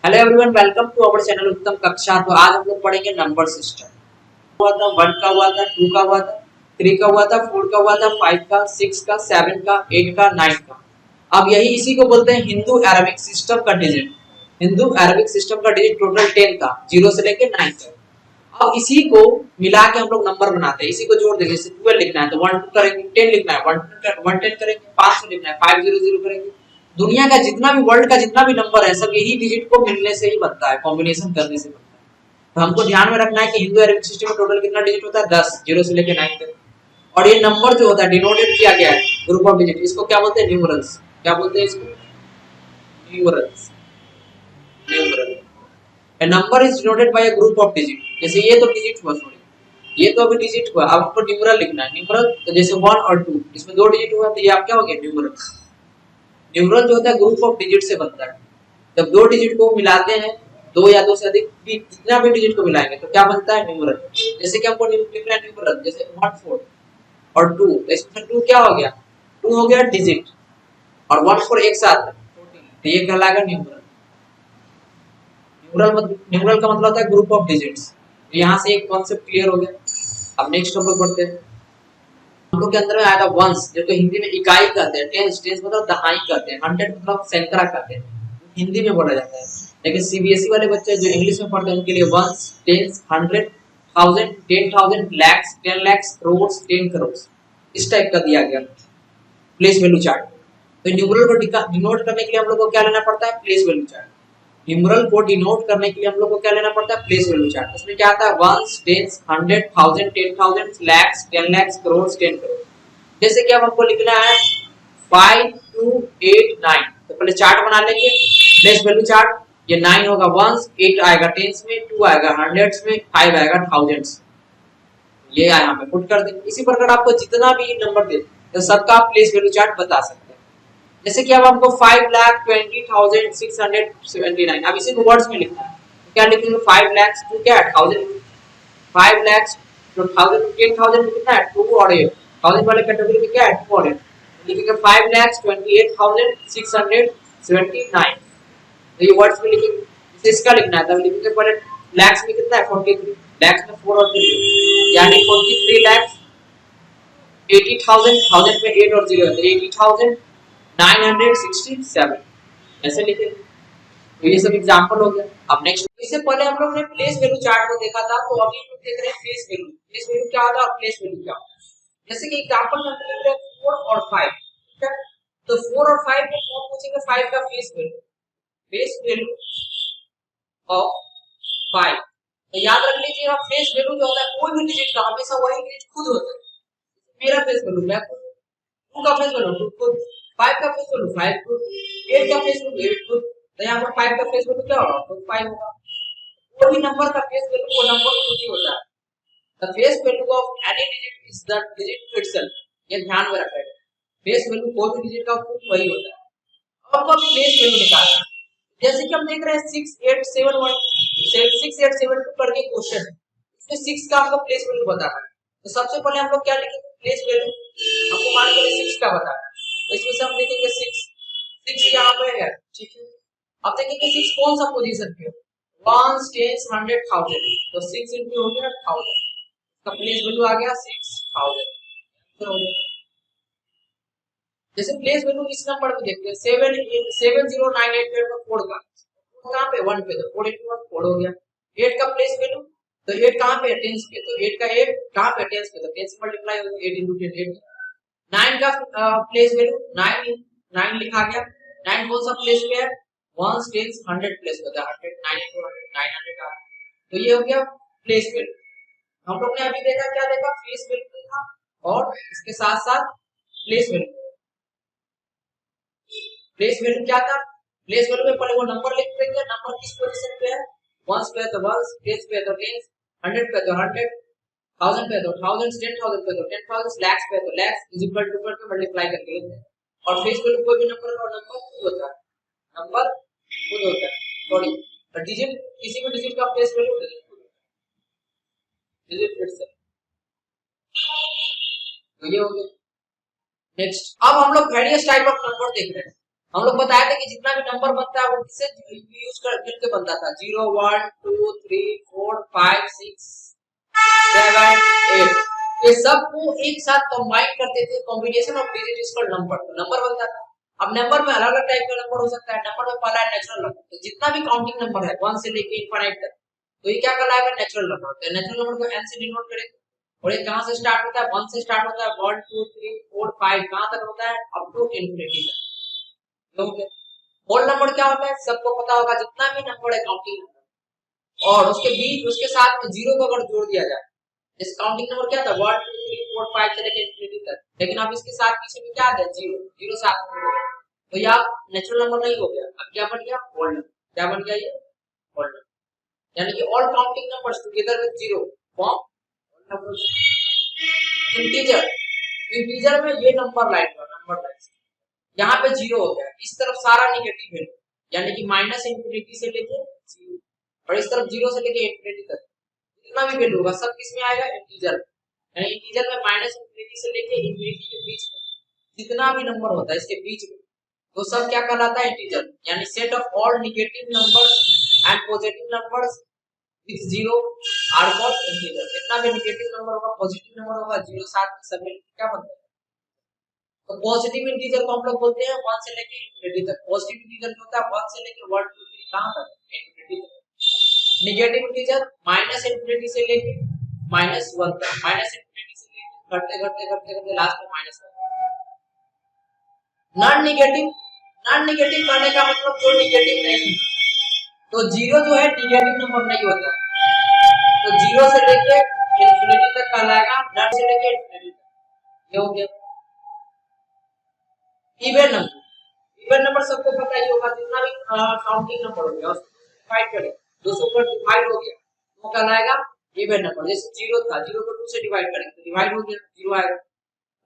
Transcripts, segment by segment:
Hello everyone, welcome to our channel Uttam Kaksha. तो आज हम लोग पढ़ेंगे नंबर सिस्टम। हुआ था 1 का, हुआ था 2 का, हुआ था 3 का, हुआ था 4 का, हुआ था 5 का, 6 का, 7 का, 8 का, 9 का। अब यही इसी को बोलते हैं हिंदू अरबिक सिस्टम का डिजिट। हिंदू अरबिक सिस्टम का डिजिट टोटल 10 का, 0 से लेके 9 तक। अब इसी को मिला के हम लोग नंबर बनाते हैं। इसी को जोड़ देंगे। जैसे 12 लिखना है तो 1 2 करेंगे, 10 लिखना है 1 10 करेंगे, 500 लिखना है 500 करेंगे। दुनिया का जितना भी, वर्ल्ड का जितना भी नंबर है, सब यही डिजिट को मिलने से ही बनता है, कॉम्बिनेशन करने से बनता है। तो हमको ध्यान में रखना है कि हिंदू अरबिक सिस्टम में टोटल कितना डिजिट होता है? 10, 0 से लेकर 9 तक। और ये नंबर जो होता है डिनोटेड किया गया है ग्रुप ऑफ डिजिट, इसको क्या बोलते हैं? न्यूमरल्स। क्या बोलते हैं इसको? Numerals. Numeral. A number is denoted by a group of digit। जैसे ये तो डिजिट हुआ, सॉरी, ये तो अभी डिजिट हुआ। अब आपको न्यूमरल लिखना है। न्यूमरल तो जैसे 1 और 2, इसमें दो डिजिट हुआ, तो ये आप क्या हो गया? न्यूमरल। न्यूमरल जो होता है ग्रुप ऑफ डिजिट से बनता है। जब दो डिजिट को मिलाते हैं, दो या दो से अधिक भी, जितना भी डिजिट को मिलाएंगे तो क्या बनता है? न्यूमरल। जैसे कि हमको लिखना है न्यूमरल, जैसे 1 4 और 2, इसमें 2 क्या हो गया? 2 हो गया डिजिट, और 1 4 एक साथ है 14, तो ये कहलाएगा न्यूमरल। न्यूमरल का मतलब होता है ग्रुप ऑफ डिजिट्स। तो यहाँ से एक कॉन्सेप्ट क्लियर हो गया। अब नेक्स्ट हम लोग बढ़ते हैं। हम लोग के अंदर में आएगा वंस, जो कि हिंदी में इकाई कहते हैं। टेंस, टेंस मतलब दहाई कहते हैं। 100 मतलब सैकड़ा कहते हैं, हिंदी में बोला जाता है। लेकिन सीबीएसई वाले बच्चे जो इंग्लिश में पढ़ते हैं उनके लिए वंस, टेंस, 100, 1000, 10,000, लैक्स, 10 लैक्स, करोड़, 10 करोड़, इस टाइप का दिया गया प्लेस वैल्यू चार्ट। तो न्यूमरल को डिनोट करने के लिए हम लोग को क्या लेना पड़ता है? Place value chart. न्यूमरल को डिनोट करने के लिए हम लोग को क्या लेना पड़ता है? Place value chart. उसमें क्या आता है? Ones, tens, 100, 1000, 10,000, lakhs, 10 lakhs, crore, 10 crore. जैसे कि अब हमको लिखना है 5 2 8 9, तो पहले चार्ट बना लेंगे, प्लेस वैल्यू चार्ट। ये 9 होगा वंस, 8 आएगा टेंस में, 2 आएगा हंड्रेड्स में, 5 आएगा थाउजेंड्स। ये यहाँ पे पुट कर देंगे। इसी प्रकार आपको जितना भी नंबर दे तो सबका आप प्लेस वैल्यू चार्ट बता सकते हैं। जैसे कि अब हमको 5,20,679, अब इसी को वर्ड्स में लिखना है। तो क्या लिखेंगे? 5 लाख टू क्या है? 1000। 5 लाख तो 1000 10,000 में कितना है? 2 और 8। 1000 वाले कैटेगरी में क्या है? 2 और 8। लिखेंगे 5,28,679। तो ये वर्ड्स में लिखेंगे। इसे इसका लिखना है, तब लिखेंगे पहले लैक्स में कितना है? 43। लैक्स में 4 और 3, यानी 43 लाख 80,000। 1000 में 8 और 0 है तो 80,967, ऐसे लिखेंगे। तो ये सब एग्जांपल हो गया। अब नेक्स्ट, इससे पहले हम लोग ने प्लेस वैल्यू चार्ट को देखा था, तो अभी हम देख रहे हैं प्लेस वैल्यू। प्लेस वैल्यू क्या होता है और प्लेस वैल्यू क्या होता है? जैसे कि एग्जांपल में हम लिख रहे हैं 4 और 5, ठीक है? तो 4 और 5 में कौन पूछेगा? 5 का place value. Place value of 5, तो याद रख लीजिएगा प्लेस वैल्यू जो होता है कोई भी डिजिट का हमेशा वही डिजिट खुद होता है। मेरा प्लेस वैल्यू मैं खुद, 2 का प्लेस वैल्यू 2 खुद, 5 का प्लेस वैल्यू 5 खुद, 8 का प्लेस वैल्यू 8 खुद। तो यहाँ पर 5 का प्लेस वैल्यू क्या होगा? खुद 5 होगा। कोई भी नंबर का प्लेस वैल्यू वो नंबर खुद ही होता है। The place value of any digit is the digit itself. ये ध्यान में रखना है। प्लेस वैल्यू कोई भी डिजिट का खुद वही होता है। अब हम प्लेस वैल्यू निकालना है। जैसे कि हम देख रहे हैं 6871 6872 करके क्वेश्चन है, इसमें 6 का हमको प्लेस वैल्यू बताना है। तो सबसे पहले हम लोग क्या लिखेंगे? प्लेस वैल्यू हमको मान के 6 का बताना है, तो इसमें से हम लिखेंगे 6। 6 यहाँ पे है, ठीक है? अब देखेंगे 6 कौन सा पोजीशन पे है? 1 10 100 1000, तो 6 इंटू हो गया 1000, का प्लेस वैल्यू आ गया 6000। जैसे प्लेस वैल्यू इस नंबर में देखते हैं 70988 का कोड का कहां पे? 1 पे, तो 4 into 1 4 हो गया। 8 का प्लेस वैल्यू, तो 8 कहां पे है? टेंस पे, तो 8 का 8 कहां पे? टेंस पे, तो 10 से मल्टीप्लाई हो गया 8 into 10 8। 9 का प्लेस वैल्यू 9 9 लिखा गया। 9 कौन सा प्लेस पे है? 1 10 100 प्लेस पे, 100 9 into 100 900 आ। तो ये हो गया प्लेस वैल्यू। हम लोग ने अभी देखा, क्या देखा? प्लेस वैल्यू देखा, और इसके साथ साथ प्लेस वैल्यू। प्लेस वैल्यू क्या था? प्लेस वैल्यू में पहले वो नंबर लिख देंगे, नंबर किस पोजीशन पे है? 1 पे है तो 1, 10 पे है तो 10, 100 पे है तो 100, 1000 पे है तो 1000, 10,000 पे है तो 10,000, lakhs पे है तो lakhs, इज इक्वल टू पे मल्टीप्लाई करके लेते हैं। और प्लेस वैल्यू कोई भी नंबर का नंबर खुद होता है, नंबर खुद होता है, सॉरी, डिजिट, किसी भी डिजिट का प्लेस वैल्यू डिजिट इटसेल्फ। तो ये हो गया। नेक्स्ट, अब हम लोग वेरियस टाइप ऑफ नंबर देख रहे हैं। हम लोग बताया था कि जितना भी नंबर बनता है वो किससे यूज कर मिलकर बनता था, 0 1 2 3 4 5 6 7 8, ये सबको एक साथ कंबाइन करते थे, combination of digit is called number, तो नंबर बनता था। अब नंबर में अलग अलग टाइप का नंबर हो सकता है। नंबर में पहला है नेचुरल नंबर, तो जितना भी काउंटिंग नंबर है 1 से लेके इनफाइनाइट तक, तो ये क्या कहलाएगा, नेचुरल नंबर। तो नेचुरल नंबर को n से डिनोट करेंगे, और ये कहां से स्टार्ट होता है, 1 से स्टार्ट होता है, 1 2 3 4 5 कहां तक होता है, अप टू इंफिनिटी तक। तो होल नंबर क्या होता है, सबको पता होगा, जितना भी नंबर है काउंटिंग नंबर और उसके बीच उसके साथ में जीरो को अगर जोड़ दिया जाए, जैसे काउंटिंग नंबर क्या था 1 2 3 4 5 से लेकर इंफिनिटी तक, लेकिन अब इसके साथ पीछे में क्या आ गया, जीरो, जीरो साथ में हो गया, तो यह नेचुरल नंबर नहीं हो गया, अब क्या बन गया, होल नंबर। क्या बन गया, ये होल नंबर, यानी कि all counting numbers together with zero form whole number. Integer, integer में ये नंबर लाइन का नंबर लाइन, यहाँ पे जीरो हो गया, इस तरफ सारा निगेटिव है, यानी कि माइनस इंफिनिटी से लेके जीरो, और इस तरफ जीरो से लेके इंफिनिटी तक जितना भी वैल्यू होगा सब किसमें आएगा, इंटीजर। यानी इंटीजर में माइनस इंफिनिटी से लेके इंफिनिटी के बीच में जितना भी नंबर होता है इसके बीच में, तो सब क्या कहलाता है, इंटीजर। यानी set of all negative numbers and positive numbers with zero are called integer. जितना भी नेगेटिव नंबर होगा, पॉजिटिव नंबर होगा, जीरो साथ में सब मिलकर क्या बनता है, तो पॉजिटिव इंटीजर को हम लोग बोलते हैं 1 से लेके इंफिनिटी तक। पॉजिटिव इंटीजर क्या होता है, 1 से लेके 1 2 3 कहां तक, इंफिनिटी तक। नेगेटिव इंटीजर माइनस इंफिनिटी से लेके माइनस 1 तक, माइनस इंफिनिटी से लेके घटते घटते घटते घटते लास्ट में minus 1। Non negative, non negative करने का मतलब जो नेगेटिव नहीं, तो जीरो जो है नेगेटिव नंबर नहीं होता, तो जीरो से लेके इंफिनिटी तक कहलाएगा, नॉन से लेके इंफिनिटी तक। ये हो गया इवन नंबर। इवन नंबर सबको पता ही होगा, जितना भी काउंटिंग नंबर हो गया उसको डिवाइड करें, 200 पर डिवाइड हो गया वो कहलाएगा इवन नंबर। जैसे जीरो था, जीरो को 2 से डिवाइड करेंगे तो डिवाइड हो गया, जीरो आएगा,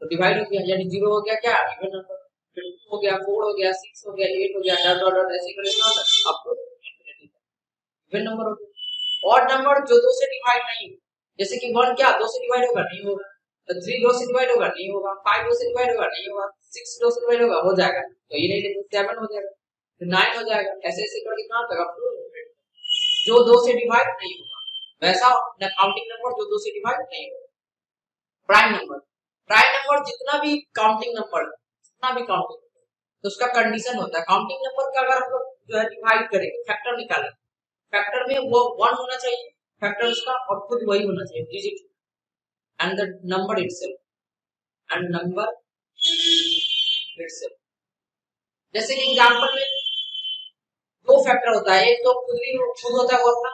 तो डिवाइड हो गया, यानी जीरो हो गया क्या, इवन नंबर। फिर 2 हो गया, 4 हो गया, 6 हो गया, 8 हो गया, डॉट डॉट डॉट ऐसे करेंगे अब तो इंफिनिटी तक इवन नंबर हो गया। ऑड नंबर जो 2 से डिवाइड नहीं, जैसे कि 1 क्या 2 से डिवाइड होगा, नहीं होगा, तो 3 2 से डिवाइड होगा, नहीं होगा, 5 2 से डिवाइड होगा, नहीं होगा, 6 2 से डिवाइड होगा, हो जाएगा, तो ये नहीं, लेकिन 7 हो जाएगा, फिर 9 हो जाएगा, ऐसे ऐसे करके कहां तक, अप टू इंफिनिटी। जो 2 से डिवाइड नहीं होगा वैसा काउंटिंग नंबर जो 2 से डिवाइड नहीं होगा। प्राइम नंबर, प्राइम नंबर जितना भी काउंटिंग नंबर, जितना भी काउंटिंग नंबर, तो उसका कंडीशन होता है, काउंटिंग नंबर का अगर हम लोग जो है डिवाइड करेंगे, फैक्टर निकालेंगे, फैक्टर में वो 1 होना चाहिए, फैक्टर उसका, और खुद वही होना चाहिए digit, and the number itself, and number itself. जैसे कि एग्जांपल में दो फैक्टर होता है, एक तो खुद होता है वो अपना,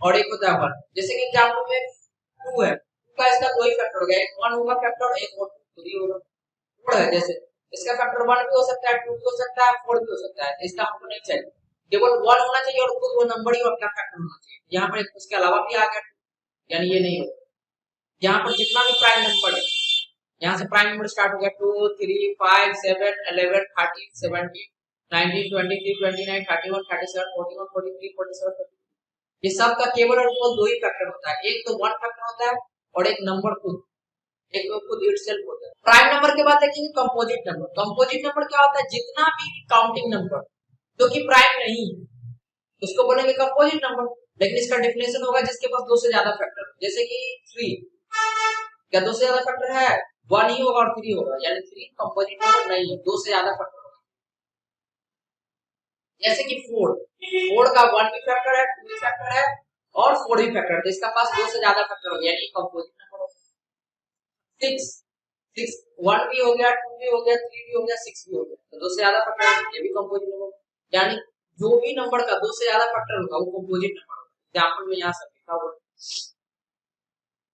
और एक होता है 1। जैसे कि एग्जांपल में 2 है, 2 का इसका दो ही फैक्टर हो गया, एक 1 होगा फैक्टर, एक और 2 ही होगा। 4 है, जैसे इसका फैक्टर 1 भी हो सकता है, 2 भी हो सकता है, 4 भी हो सकता है, इसका हमको नहीं चाहिए, केवल 1 होना चाहिए और खुद वो नंबर ही अपना फैक्टर होना चाहिए। यहाँ पर उसके अलावा भी आ गया, यानी ये नहीं होगा। यहाँ पर जितना भी प्राइम नंबर है, यहाँ से प्राइम नंबर स्टार्ट हो गया, 2 3 5 7 11 13 17 19 23 29 31 37 41 43 47 ये सब का केवल और केवल दो ही फैक्टर होता है, एक तो 1 फैक्टर होता है और एक नंबर खुद, एक तो खुद इटसेल्फ होता है। प्राइम नंबर के बाद देखेंगे कंपोजिट नंबर। कंपोजिट नंबर क्या होता है, जितना भी काउंटिंग नंबर जो कि प्राइम नहीं है उसको बोलेंगे कंपोजिट नंबर, लेकिन इसका डेफिनेशन होगा जिसके पास 2 से ज्यादा फैक्टर, जैसे कि 3, क्या 2 से ज्यादा फैक्टर है, 1 ही होगा और 3 होगा, यानी 3 कंपोजिट नंबर नहीं है, 2 से ज्यादा फैक्टर होगा। जैसे कि 4 का 1 भी फैक्टर है, 2 भी फैक्टर है और 4 भी फैक्टर है, तो इसका पास 2 से ज्यादा फैक्टर हो गया, यानी कंपोजिट नंबर हो गया। 6 1 भी हो गया, 2 भी हो गया, 3 भी हो गया, 6 भी हो गया, तो 2 से ज्यादा फैक्टर है, ये भी कंपोजिट नंबर, यानी जो भी नंबर का 2 से ज्यादा फैक्टर होगा वो कंपोजिट नंबर होगा। एग्जांपल में यहां सब लिखा हुआ है।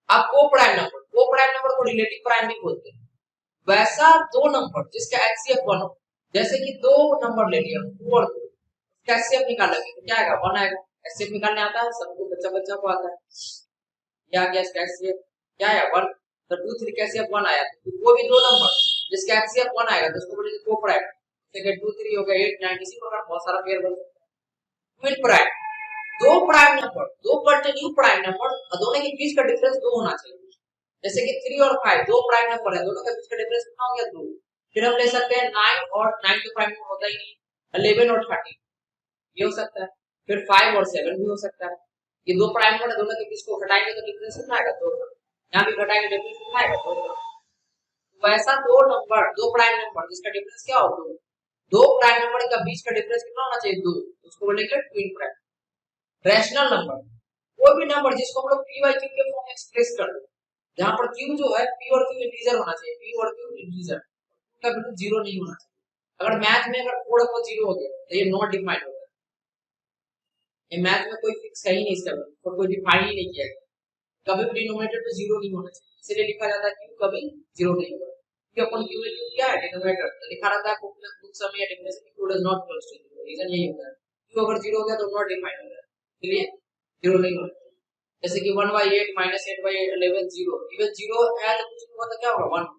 अब को प्राइम नंबर को रिलेटिव प्राइम भी बोलते हैं। वैसा दो नंबर जिसका HCF 1 हो, जैसे कि दो नंबर ले लिया 2 और 2, इसका HCF निकालेंगे तो क्या आएगा, 1 आएगा। HCF निकालने आता है सबको, बच्चा को आता है, ये आ गया इसका HCF, क्या है 1, तो 2 3 का HCF 1 आया, तो कोई भी दो नंबर जिसका HCF 1 आएगा तो उसको बोलेंगे को प्राइम। जैसे 2 3 हो गया 8 9, इसी प्रकार बहुत सारा पेयर बन सकता है। ट्विन प्राइम, दो प्राइम नंबर, दो कंटिन्यू प्राइम नंबर और दोनों के बीच का डिफरेंस 2 होना चाहिए। जैसे कि 3 और 5 दो प्राइम नंबर है, दोनों के बीच का डिफरेंस कितना हो गया, 2। फिर हम ले सकते हैं 9 और 9 तो प्राइम नंबर होता ही नहीं, 11 और 13 ये हो सकता है, फिर 5 और 7 भी हो सकता है। ये दो प्राइम नंबर है, दोनों के बीच को घटाएंगे तो डिफरेंस कितना आएगा, 2। यहाँ भी घटाएंगे डिफरेंस कितना आएगा, 2। वैसा दो नंबर, दो प्राइम नंबर जिसका डिफरेंस क्या हो, 2, दो प्राइम नंबर का बीच का डिफरेंस कितना होना चाहिए, 2, उसको बोलेंगे ट्विन प्राइम। रैशनल नंबर, कोई भी नंबर जिसको हम लोग p बाई q के फॉर्म में एक्सप्रेस कर दो, जहां पर q जो है p और q इंटीजर होना चाहिए, p और q इंटीजर का बिल्कुल जीरो नहीं होना चाहिए। अगर मैथ में अगर 4 को 0 हो गया तो ये नॉट डिफाइंड होगा। ये मैथ में कोई फिक्स है ही नहीं, इसका और कोई डिफाइन ही नहीं किया गया। कभी भी डिनोमिनेटर पे 0 नहीं होना चाहिए, इसलिए लिखा जाता है q कभी 0 नहीं होगा। q अपन q में q क्या है, डिनोमिनेटर, तो लिखा रहता है कुछ समय definition q does not equals to 0, reason यही होता है q अगर 0 हो गया तो नॉट डिफाइंड होगा, इसलिए 0 नहीं होगा। जैसे कि 1/8 - 8/11 0, इवन 0 है तो कुछ नहीं होता, क्या होगा 1,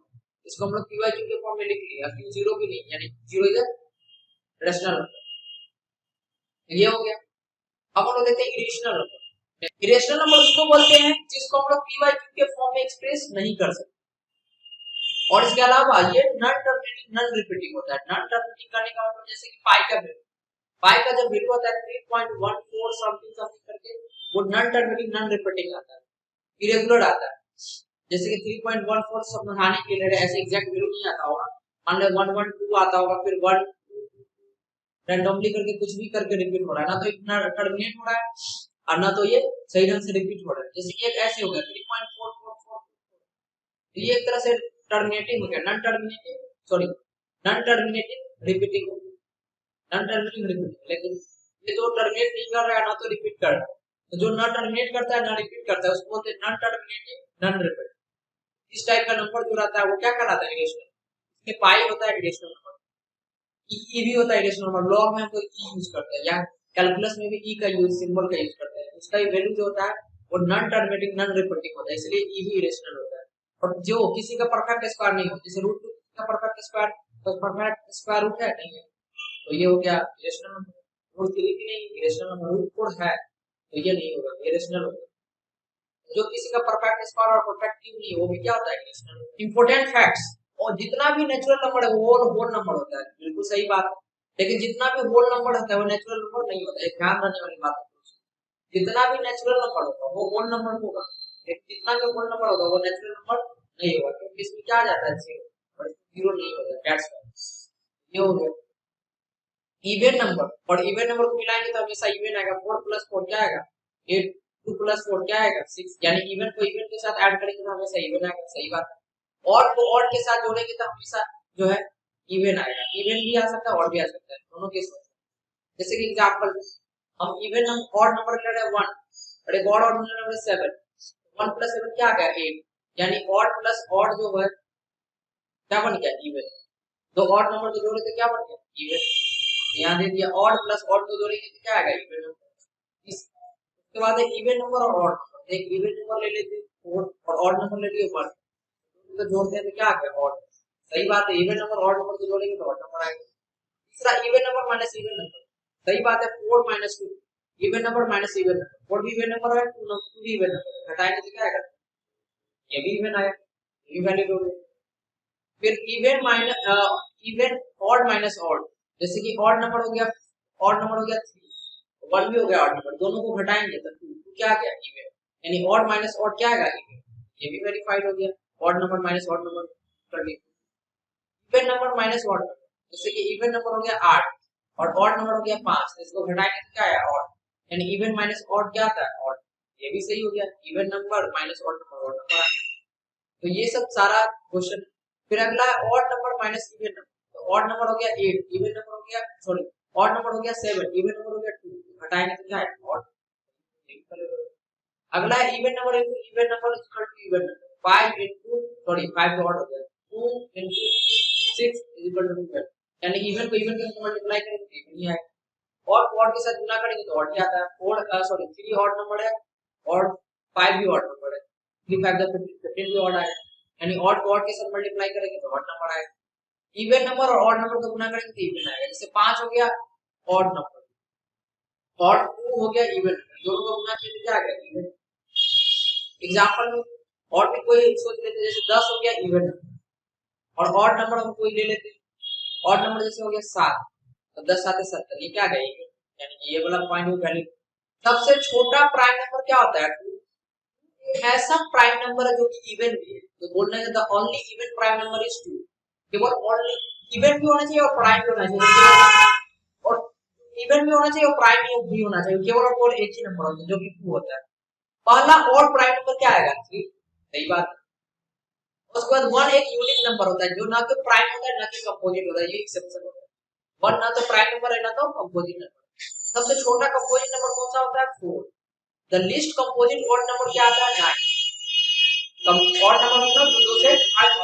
इसको हम लोग p बाई q के फॉर्म में लिख लिया, q 0 भी नहीं, यानी 0 इज रैशनल नंबर। ये हो गया। अब हम लोग देखते हैं इरेशनल नंबर। इरेशनल नंबर उसको बोलते हैं जिसको हम लोग p बाई q के फॉर्म में एक्सप्रेस नहीं कर सकते, और इसके अलावा ये नॉन टर्मिनेटिंग नॉन रिपीटिंग होता है। नॉन टर्मिनेटिंग करने का मतलब जैसे कि पाई का वैल्यू, पाई का जब वैल्यू होता है 3.14 समथिंग समथिंग करके, वो नॉन टर्मिनेटिंग नॉन रिपीटिंग आता है, इरेगुलर आता है। जैसे कि 3.14 समझाने के लिए ऐसे एग्जैक्ट वैल्यू नहीं आता होगा, मान लो 112 आता होगा, फिर 1 रैंडमली करके कुछ भी करके रिपीट हो रहा है, ना तो इतना टर्मिनेट हो रहा है और ना तो ये सही ढंग से रिपीट हो रहा है। जैसे कि एक ऐसे हो गया 3.444, तो ये एक तरह से टर्मिनेटिंग हो गया, non terminating, sorry non terminating repeating हो गया, नॉन टर्मिनेटिंग रिपीटिंग। लेकिन ये तो टर्मिनेट नहीं कर रहा है ना तो रिपीट कर रहा है, तो जो ना टर्मिनेट करता है ना रिपीट करता है उसको बोलते हैं नॉन टर्मिनेटिंग नॉन रिपीट। इस टाइप का नंबर जो रहता है वो क्या कहलाता है, इरेशनल। इसमें पाई होता है इरेशनल नंबर, ई भी होता है इरेशनल नंबर, लॉग में हम लोग ई यूज करते हैं, या कैलकुलस में भी ई का यूज, सिंबल का यूज करते हैं। उसका ये वैल्यू जो होता है वो नॉन टर्मिनेटिंग नॉन रिपीटिंग होता है, इसलिए ई भी इरेशनल होता है। और जो किसी का परफेक्ट स्क्वायर नहीं होता, जैसे रूट का परफेक्ट स्क्वायर, तो परफेक्ट स्क्वायर रूट है नहीं है, तो ये हो गया इरेशनल नंबर। रूट 3 की नहीं, इरेशनल नंबर, रूट 4 है तो ये नहीं होगा, इरेशनल होगा। जो किसी का परफेक्ट स्क्वायर और परफेक्ट क्यूब नहीं, वो भी क्या होता है, इरेशनल। इंपॉर्टेंट फैक्ट्स, और जितना भी नेचुरल नंबर है वो होल नंबर होता है, बिल्कुल सही बात है। लेकिन जितना भी होल नंबर होता है वो नेचुरल नंबर नहीं होता है, ध्यान रखने वाली बात है। जितना भी नेचुरल नंबर होगा वो होल नंबर होगा, लेकिन जितना भी होल नंबर होगा वो नेचुरल नंबर नहीं होगा, क्योंकि इसमें क्या आ जाता है, जीरो, और जीरो नहीं होता, दैट्स व्हाई। ये हो गया इवन नंबर, और इवन नंबर को मिलाएंगे तो हमेशा इवन आएगा। 4 + 4 क्या आएगा 8, 2 + 4 क्या आएगा 6, यानी इवन को इवन के साथ ऐड करेंगे तो हमेशा इवन आएगा, सही बात है। और को और के साथ जोड़ेंगे तो हमेशा जो है इवन आएगा, इवन भी आ सकता है और भी आ सकता है, दोनों केस में। जैसे कि एग्जांपल हम इवन हम ऑड नंबर ले रहे हैं 1 और एक और नंबर है 7, 1 + 7 क्या आ गया 8, यानी ऑड प्लस ऑड जो है क्या बन गया, इवन। दो ऑड नंबर को जोड़े तो क्या बन गया, इवन। यहाँ दे दिया ऑड प्लस ऑड को जोड़ेंगे तो क्या आएगा, इवन नंबर। इसके बाद है इवन नंबर और ऑड नंबर। एक इवन नंबर ले लेते 4 और ऑड नंबर ले लिए 1, तो जोड़ते हैं तो क्या आ गया, ऑड। सही बात है, इवन नंबर ऑड नंबर को जोड़ेंगे तो ऑड नंबर आएगा। तीसरा even number minus even number, सही बात है, 4 - 2 even number minus even number, 4 भी इवन नंबर है, 2 भी इवन नंबर, घटाएंगे तो क्या आएगा, ये भी इवन आएगा, ये भी वैल्यू हो गई। फिर even minus even odd minus odd, जैसे कि ऑड नंबर हो गया, ऑड नंबर हो गया 3, 1 भी हो गया ऑड नंबर, दोनों को घटाएंगे तो 2 क्या आ गया, इवन। यानी ऑड माइनस ऑड क्या आएगा, इवन। ये भी वेरीफाइड हो गया, odd number minus odd number कर दिया। Even number minus odd number, जैसे कि इवन नंबर हो गया 8 और ऑड नंबर हो गया 5, इसको घटाएंगे तो क्या आया, ऑड। यानी इवन माइनस ऑड क्या आता है, ऑड। ये भी सही हो गया, even number minus odd number, odd number आ गया। तो ये सब सारा क्वेश्चन। फिर अगला है odd number minus even number, तो ऑड नंबर हो गया 8, इवन नंबर हो गया, सॉरी ऑड नंबर हो गया 7, इवन नंबर हो गया 2, घटाएंगे तो क्या है, ऑड। अगला है even number into even number equal to even number, 5 into sorry 5 तो ऑड हो गया, 2 इनटू 6 इक्वल टू 12, यानी इवन को इवन के साथ मल्टीप्लाई करेंगे तो इवन ही आएगा। और ऑड के साथ गुना करेंगे तो ऑड ही आता है। ऑड सॉरी 3 ऑड नंबर है और 5 भी ऑड नंबर है, 3 5 15 भी ऑड आएगा, यानी ऑड को ऑड के साथ मल्टीप्लाई करेंगे तो ऑड नंबर आएगा। इवन नंबर और ऑड नंबर को गुना करेंगे तो इवन आएगा। जैसे 5 हो गया ऑड नंबर और 2 हो गया इवन, दोनों को गुना किया तो क्या आ गया, इवन। एग्जांपल में और भी कोई सोच लेते, जैसे 10 हो गया इवन नंबर और ऑड नंबर हम कोई ले लेते, ऑड नंबर जैसे हो गया 7, तो 10 7 70 ये क्या गई, यानी कि ये वाला पॉइंट वो वैल्यू। सबसे छोटा प्राइम नंबर क्या होता है, 2 ऐसा प्राइम नंबर है जो कि इवन भी है, तो बोलना है the only even prime number is 2। केवल ओनली इवन भी होना चाहिए और प्राइम भी होना चाहिए, और इवन भी होना चाहिए और प्राइम भी होना चाहिए, केवल और एक ही नंबर होता है जो कि 2 होता है। पहला और प्राइम नंबर क्या आएगा, 3, सही बात। उसके बाद 1 एक यूनिक नंबर होता है जो ना तो प्राइम होता है ना कि कंपोजिट होता है, ये एक्सेप्शन होता है। 1 ना तो प्राइम नंबर है ना तो कंपोजिट नंबर। सबसे छोटा कंपोजिट नंबर कौन सा होता है, 4। The least composite odd number क्या आता है, 9। कम ऑड नंबर मतलब 0 से 5